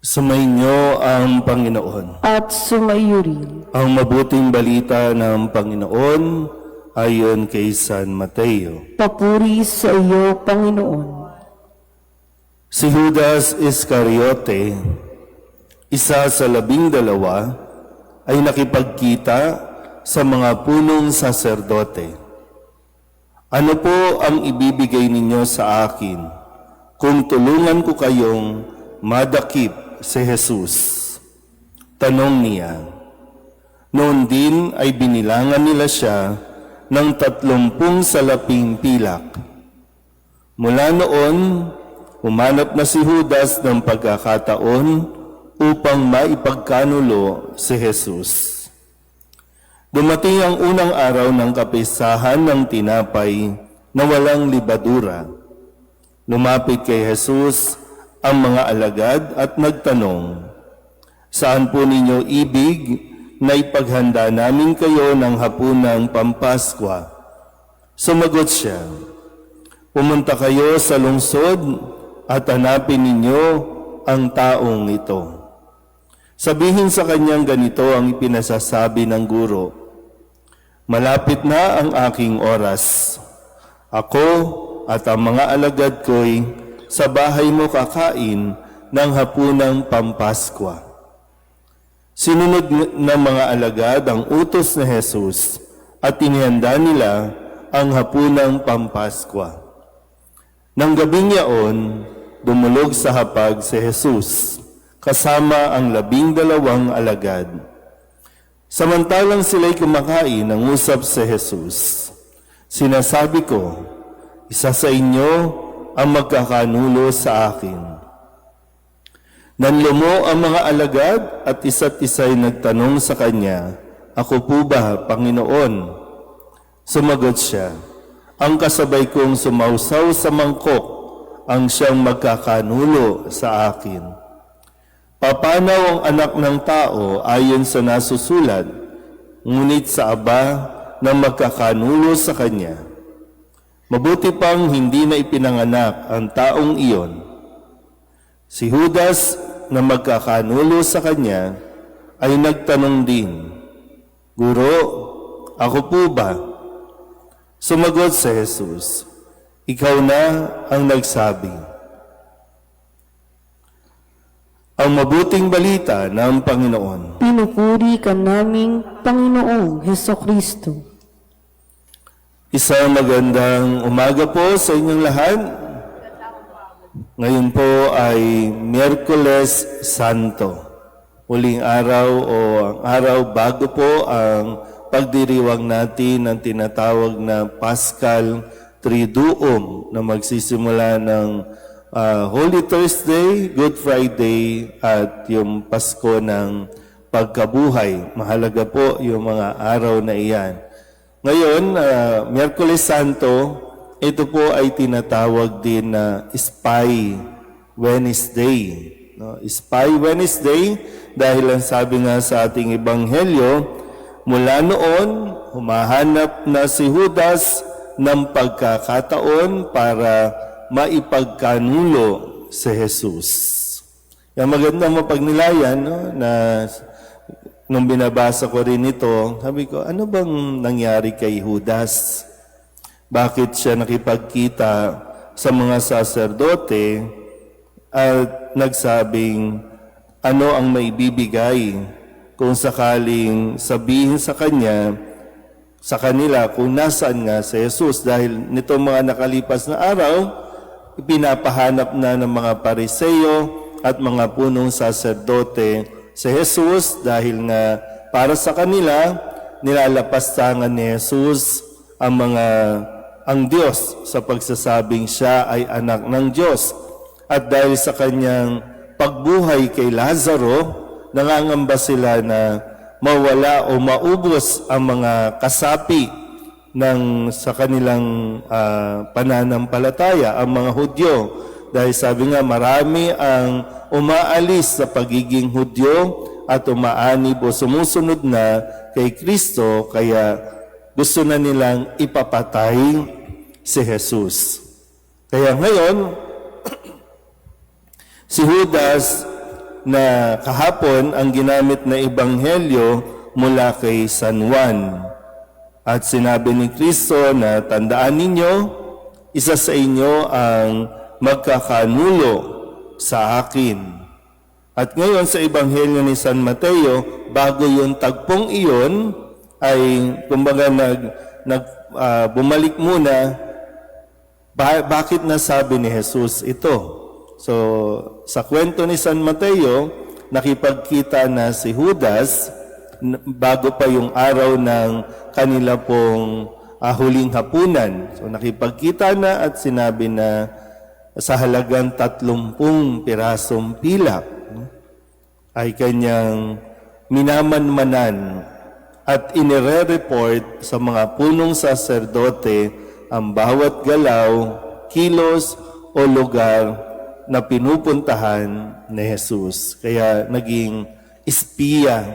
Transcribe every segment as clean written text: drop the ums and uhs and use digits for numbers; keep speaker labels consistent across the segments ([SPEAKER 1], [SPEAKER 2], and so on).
[SPEAKER 1] Sumainyo ang Panginoon.
[SPEAKER 2] At sumaiyo rin.
[SPEAKER 1] Ang mabuting balita ng Panginoon ayon kay San Mateo.
[SPEAKER 2] Papuri sa iyo, Panginoon.
[SPEAKER 1] Si Judas Iscariote, isa sa 12, ay nakipagkita sa mga punong saserdote. Ano po ang ibibigay ninyo sa akin kung tulungan ko kayong madakip si Jesus? Tanong niya. Noon din ay binilangan nila siya ng 30 salaping pilak. Mula noon, humanap na si Judas ng pagkakataon upang maipagkanulo si Jesus. Dumating ang unang araw ng kapistahan ng tinapay na walang libadura. Lumapit kay Jesus ang mga alagad at nagtanong, "Saan po ninyo ibig na ipaghanda namin kayo ng hapunang Pampaskwa?" Sumagot siya, "Pumunta kayo sa lungsod at hanapin ninyo ang taong ito. Sabihin sa kanyang ganito ang ipinasasabi ng guro, malapit na ang aking oras. Ako at ang mga alagad ko'y sa bahay mo kakain ng hapunang Pampaskwa." Sinunod ng mga alagad ang utos ni Jesus at inihanda nila ang hapunang Pampaskwa. Nang gabing yaon, dumulog sa hapag si Jesus kasama ang 12 alagad. Samantalang sila'y kumakain, nangusap si Jesus, "Sinasabi ko, isa sa inyo ang magkakanulo sa akin." Nanlumo ang mga alagad at isa't isa'y nagtanong sa kanya, "Ako po ba, Panginoon?" Sumagot siya, "Ang kasabay kong sumausaw sa mangkok ang siyang magkakanulo sa akin. Papanaw ang anak ng tao ayon sa nasusulat, ngunit sa aba na magkakanulo sa kanya. Mabuti pang hindi na ipinanganak ang taong iyon." Si Judas na magkakanulo sa kanya ay nagtanong din, "Guro, ako po ba?" Sumagot si Jesus, "Ikaw na ang nagsabi." Ang mabuting balita ng Panginoon.
[SPEAKER 2] Pinupuri ka naming Panginoong Hesukristo.
[SPEAKER 1] Isang magandang umaga po sa inyong lahat. Ngayon po ay Miyerkules Santo. Huling araw o ang araw bago po ang pagdiriwang natin ng tinatawag na Paschal Triduum na magsisimula ng Holy Thursday, Good Friday at yung Pasko ng Pagkabuhay. Mahalaga po yung mga araw na iyan. Ngayon, Miyerkules Santo, ito po ay tinatawag din na Spy Wednesday. No? Spy Wednesday dahil ang sabi nga sa ating Ebanghelyo, mula noon, humahanap na si Judas ng pagkakataon para maipagkanulo si Jesus. Yung magandang mapagnilayan, no, na nung binabasa ko rin ito, sabi ko, ano bang nangyari kay Judas? Bakit siya nakipagkita sa mga saserdote at nagsabing, ano ang maibibigay kung sakaling sabihin sa kanila kung nasaan nga si Jesus? Dahil nitong mga nakalipas na araw, ipinapahanap na ng mga Pariseo at mga punong saserdote si Jesus dahil nga para sa kanila, nilalapastangan ni Jesus ang Diyos sa pagsasabing siya ay anak ng Diyos. At dahil sa kanyang pagbuhay kay Lazaro, nangangamba sila na mawala o maubos ang mga kasapi sa kanilang pananampalataya, ang mga Hudyo. Dahil sabi nga, marami ang umaalis sa pagiging Hudyo at umaanib o sumusunod na kay Kristo, kaya gusto na nilang ipapatay si Jesus. Kaya ngayon, si Judas na kahapon ang ginamit na ebanghelyo mula kay San Juan. At sinabi ni Kristo na tandaan ninyo, isa sa inyo ang magkakanulo sa akin. At ngayon sa ebanghelyo ni San Mateo, bago yung tagpong iyon, ay kumbaga bumalik muna, bakit nasabi ni Jesus ito? So, sa kwento ni San Mateo, nakipagkita na si Judas bago pa yung araw ng kanila pong huling hapunan. So, nakipagkita na at sinabi na sa halagang 30 pirasong pilak ay kanyang minamanmanan at inire-report sa mga punong saserdote ang bawat galaw, kilos o lugar na pinupuntahan ni Jesus. Kaya naging espiya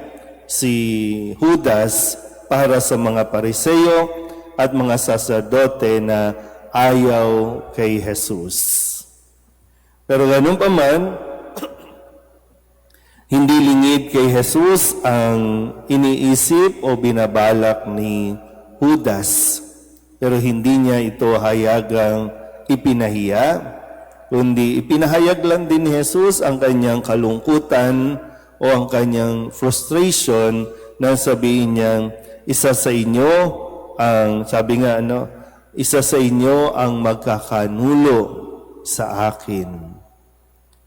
[SPEAKER 1] si Judas para sa mga Pariseo at mga saserdote na ayaw kay Jesus. Pero ganun pa man, hindi lingid kay Jesus ang iniisip o binabalak ni Judas. Pero hindi niya ito hayagang ipinahiya, kundi ipinahayag lang din ni Jesus ang kanyang kalungkutan o ang kanyang frustration na sabihin niyang isa sa inyo ang, sabi nga isa sa inyo ang magkakanulo sa akin.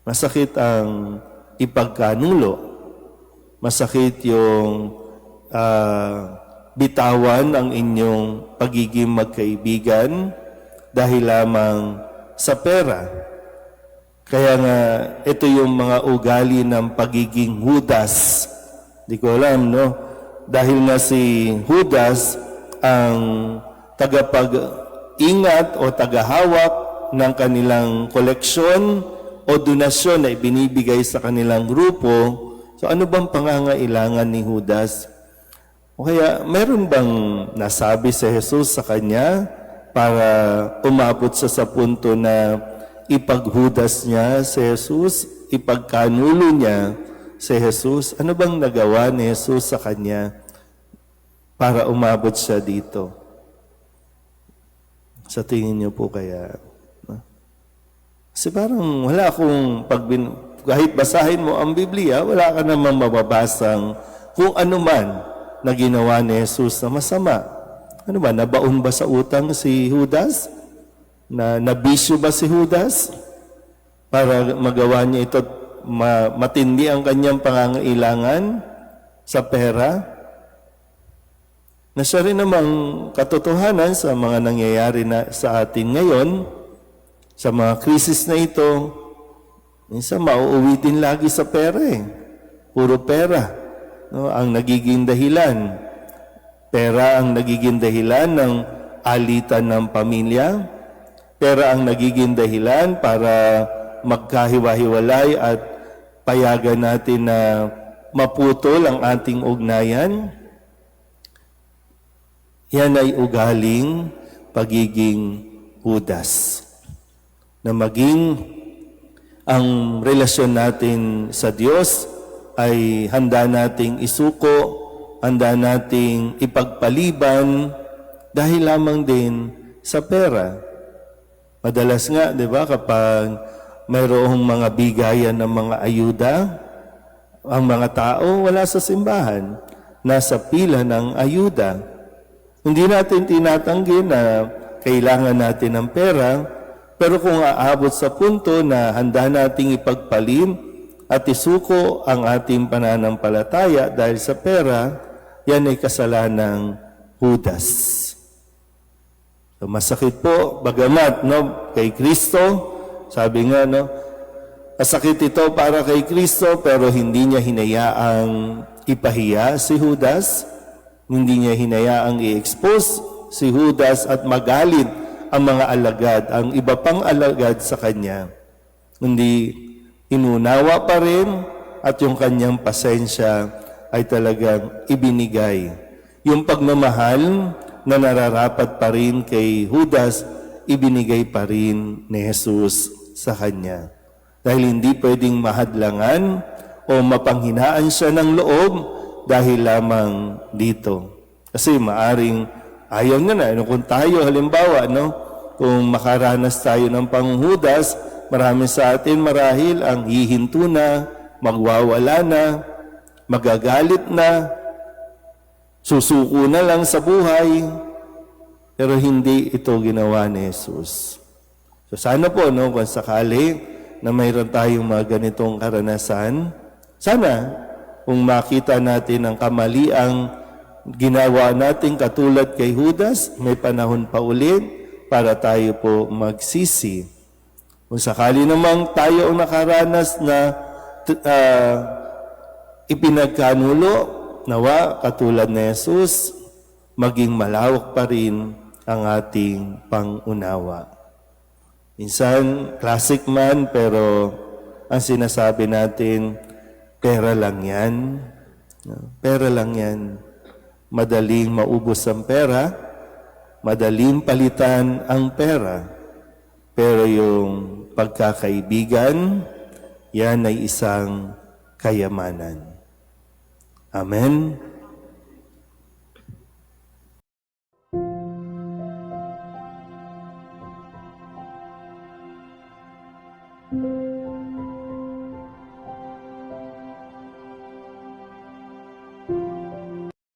[SPEAKER 1] Masakit ang ipagkanulo. Masakit yung bitawan ang inyong pagiging magkaibigan dahil lamang sa pera. Kaya nga, ito yung mga ugali ng pagiging Judas. Di ko alam, no? Dahil nga si Judas ang tagapag-ingat o tagahawak ng kanilang koleksyon o donasyon na ibinibigay sa kanilang grupo. So ano bang pangangailangan ni Judas? O kaya meron bang nasabi si Jesus sa kanya para umabot sa punto na ipaghudas niya si Jesus, ipagkanulo niya si Jesus? Ano bang nagawa ni Jesus sa kanya para umabot siya dito? Sa tingin niyo po kaya? Kasi parang wala akong kahit basahin mo ang Biblia, wala ka namang mababasang kung ano man na ginawa ni Jesus na masama. Ano ba, nabaon ba sa utang si Judas? Nabisyo ba si Judas? Para magawa niya ito, matindi ang kanyang pangangailangan sa pera? Na siya rin namang katotohanan sa mga nangyayari na sa atin ngayon, sa mga krisis na ito, minsan mauuwi din lagi sa pera eh. Puro pera, no? Ang nagiging dahilan. Pera ang nagiging dahilan ng alitan ng pamilya. Pera ang nagiging dahilan para magkahiwa-hiwalay at payagan natin na maputol ang ating ugnayan. Yan ay ugaling pagiging Judas. Na maging ang relasyon natin sa Diyos ay handa nating isuko, handa nating ipagpaliban dahil lamang din sa pera. Madalas nga, di ba, kapag mayroong mga bigayan ng mga ayuda, ang mga tao wala sa simbahan, nasa pila ng ayuda. Hindi natin tinatanggi na kailangan natin ng pera, pero kung aabot sa punto na handa nating ipagpalim at isuko ang ating pananampalataya dahil sa pera, yan ay kasalanang Judas. So, masakit po, bagamat kay Kristo, sabi nga, masakit ito para kay Kristo, pero hindi niya hinayaang ipahiya si Judas, hindi niya hinayaang i-expose si Judas at magalit ang mga alagad, ang iba pang alagad sa kanya. Hindi inunawa pa rin at yung kanyang pasensya ay talagang ibinigay. Yung pagmamahal na nararapat pa rin kay Judas, ibinigay pa rin ni Jesus sa kanya. Dahil hindi pwedeng mahadlangan o mapanghinaan siya ng loob dahil lamang dito. Kasi maaring ayaw niya na. Kung tayo, halimbawa, kung makaranas tayo ng panghudas, marami sa atin marahil ang hihinto na, magwawala na, magagalit na, susuko na lang sa buhay. Pero hindi ito ginawa ni Jesus. So sana po, kung sakali na mayroon tayong mga ganitong karanasan, sana kung makita natin ang kamaliang ginawa natin katulad kay Judas, may panahon pa ulit para tayo po magsisi. Kung sakali namang tayo ang nakaranas na ipinagkanulo, nawa katulad ni Jesus, maging malawak pa rin ang ating pangunawa. Minsan, classic man, pero ang sinasabi natin, pera lang yan. Pera lang yan. Madaling maubos ang pera, madaling palitan ang pera. Pero yung pagkakaibigan, yan ay isang kayamanan. Amen.
[SPEAKER 3] Thank you.